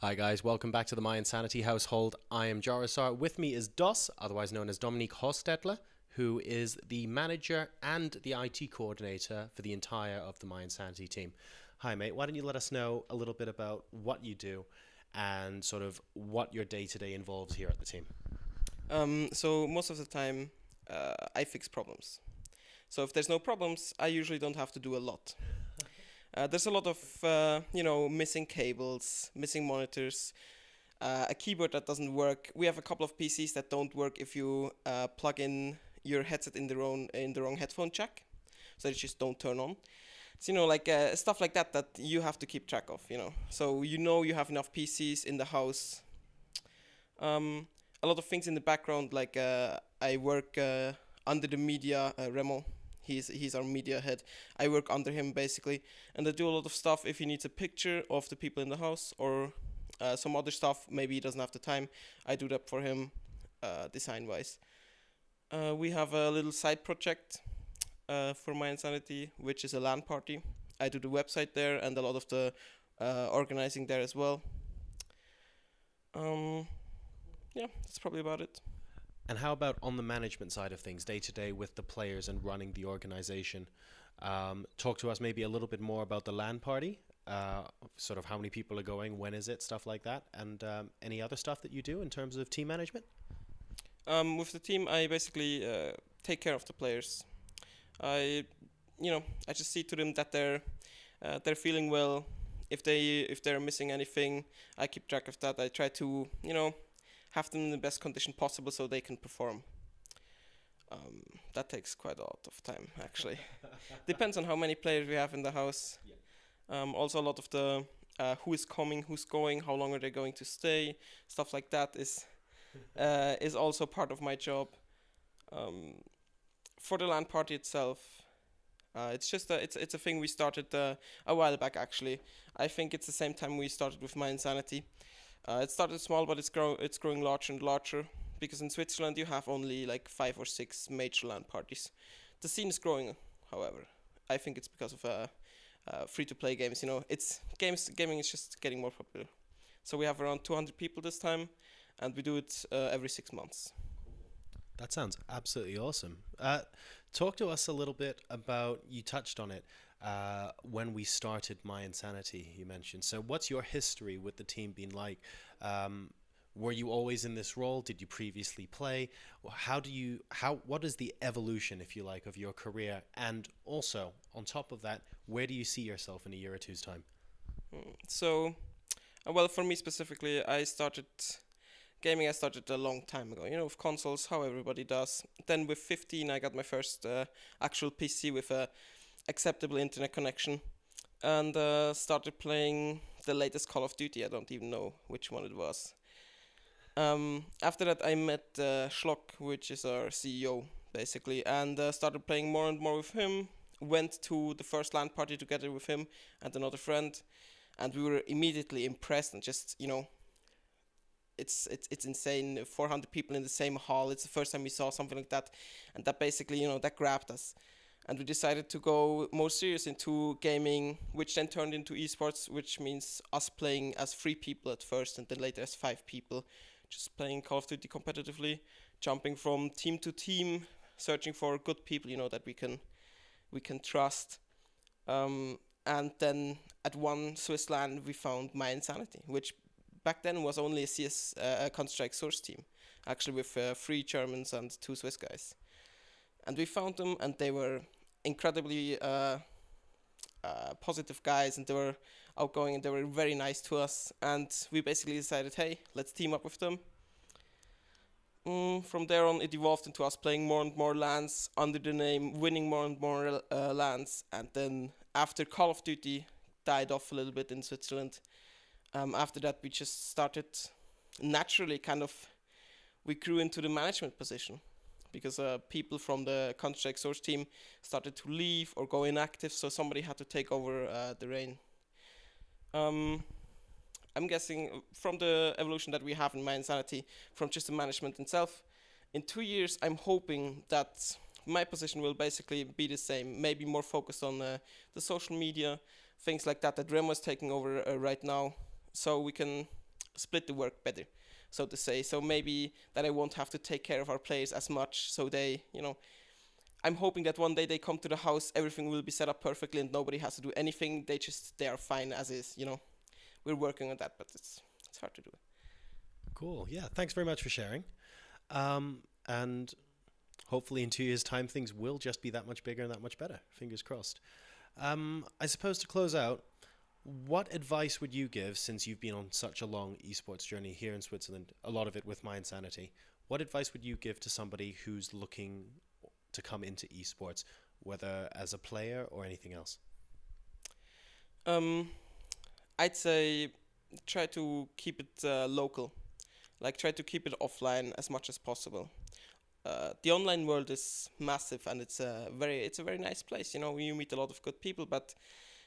Hi guys, welcome back to the mYinsanity household. I am JoRoSaR. With me is Dos, otherwise known as Dominique Hostettler, who is the manager and the IT coordinator for the entire of the mYinsanity team. Hi mate, why don't you let us know a little bit about what you do and sort of what your day-to-day involves here at the team. So most of the time, I fix problems. So if there's no problems, I usually don't have to do a lot. There's a lot of, missing cables, missing monitors, a keyboard that doesn't work. We have a couple of PCs that don't work if you plug in your headset in the wrong headphone jack, so they just don't turn on. So stuff like that that you have to keep track of. So you have enough PCs in the house. A lot of things in the background, like I work under the media Remo. He's our media head. I work under him basically, and I do a lot of stuff. If he needs a picture of the people in the house or some other stuff, maybe he doesn't have the time, I do that for him, design wise. We have a little side project for mYinsanity, which is a LAN Party. I do the website there and a lot of the organizing there as well. Yeah, that's probably about it. And how about on the management side of things, day to day with the players and running the organization? Talk to us maybe a little bit more about the LAN party, sort of how many people are going, when is it, stuff like that, and any other stuff that you do in terms of team management? With the team, I basically take care of the players. I, I just see to them that they're feeling well. If they're missing anything, I keep track of that. I try to have them in the best condition possible so they can perform. That takes quite a lot of time, actually. Depends on how many players we have in the house. Also, a lot of the who is coming, who's going, how long are they going to stay, stuff like that is also part of my job. For the LAN party itself, it's a thing we started a while back, actually. I think it's the same time we started with mYinsanity. It started small, but it's growing larger and larger, because in Switzerland you have only like 5 or 6 major LAN parties. The scene is growing, however. I think it's because of free-to-play games. Gaming is just getting more popular. So we have around 200 people this time, and we do it every 6 months. That sounds absolutely awesome. Talk to us a little bit about, you touched on it, when we started mYinsanity, you mentioned. So what's your history with the team been like? Were you always in this role? Did you previously play? What is the evolution, if you like, of your career? And also, on top of that, where do you see yourself in a year or two's time? So, well, for me specifically, I started a long time ago, with consoles, how everybody does. Then with 15, I got my first actual PC with a acceptable internet connection, and started playing the latest Call of Duty. I don't even know which one it was. After that, I met Schlock, which is our CEO, basically, and started playing more and more with him. Went to the first LAN party together with him and another friend, and we were immediately impressed and just, it's insane. 400 people in the same hall. It's the first time we saw something like that, and that basically, that grabbed us. And we decided to go more serious into gaming, which then turned into esports, which means us playing as 3 people at first, and then later as 5 people, just playing Call of Duty competitively, jumping from team to team, searching for good people, that we can trust. And then at one Swiss LAN, we found mYinsanity, which back then was only a CS Counter-Strike source team, actually with 3 Germans and 2 Swiss guys. And we found them, and they were incredibly positive guys, and they were outgoing, and they were very nice to us. And we basically decided, hey, let's team up with them. From there on, it evolved into us playing more and more LANs under the name, winning more and more LANs. And then after Call of Duty died off a little bit in Switzerland, after that we just started naturally we grew into the management position, because people from the Counter-Strike source team started to leave or go inactive, so somebody had to take over the reign. I'm guessing from the evolution that we have in mYinsanity, from just the management itself, in 2 years I'm hoping that my position will basically be the same, maybe more focused on the social media, things like that Remo is taking over right now, so we can split the work better, so to say. So maybe that I won't have to take care of our players as much. So they, I'm hoping that one day they come to the house, everything will be set up perfectly, and nobody has to do anything. They are fine as is. We're working on that, but it's hard to do. Cool. Yeah. Thanks very much for sharing. And hopefully in 2 years' time, things will just be that much bigger and that much better. Fingers crossed. I suppose to close out, what advice would you give, since you've been on such a long esports journey here in Switzerland, a lot of it with mYinsanity, what advice would you give to somebody who's looking to come into esports, whether as a player or anything else? I'd say try to keep it local, like try to keep it offline as much as possible. The online world is massive, and it's a very nice place. You meet a lot of good people, but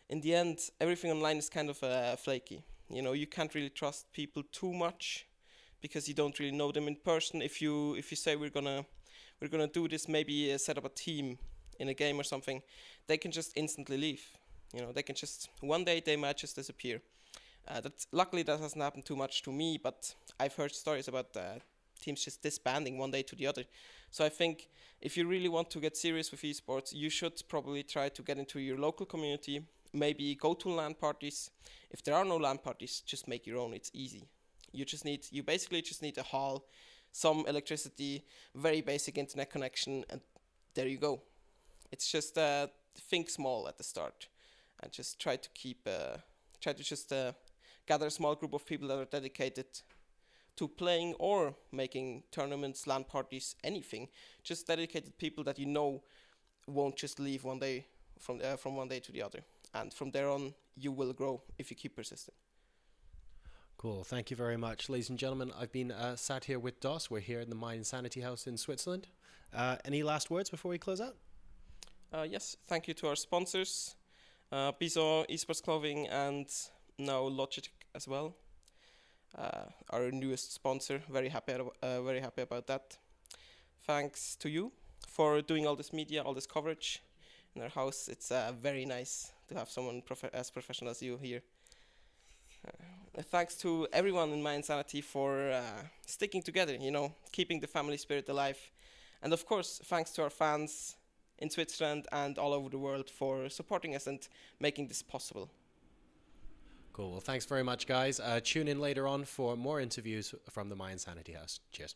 in the end, everything online is kind of flaky. You can't really trust people too much because you don't really know them in person. If you say we're gonna do this, maybe set up a team in a game or something, they can just instantly leave. They can just one day they might just disappear. Luckily that hasn't happened too much to me, but I've heard stories about teams just disbanding one day to the other. So I think if you really want to get serious with esports, you should probably try to get into your local community. Maybe go to LAN parties. If there are no LAN parties, just make your own. It's easy. You basically just need a hall, some electricity, very basic internet connection, and there you go. It's just think small at the start, and just try to gather a small group of people that are dedicated to playing or making tournaments, LAN parties, anything. Just dedicated people that won't just leave one day from one day to the other. And from there on, you will grow if you keep persisting. Cool. Thank you very much. Ladies and gentlemen, I've been sat here with Dos. We're here in the mYinsanity house in Switzerland. Any last words before we close out? Yes, thank you to our sponsors, Bison Esports Clothing, and now Logitech as well. Our newest sponsor. Very happy about that. Thanks to you for doing all this media, all this coverage in our house. It's very nice to have someone as professional as you here. Thanks to everyone in mYinsanity for sticking together, keeping the family spirit alive. And of course, thanks to our fans in Switzerland and all over the world for supporting us and making this possible. Cool. Well, thanks very much, guys. Tune in later on for more interviews from the mYinsanity house. Cheers.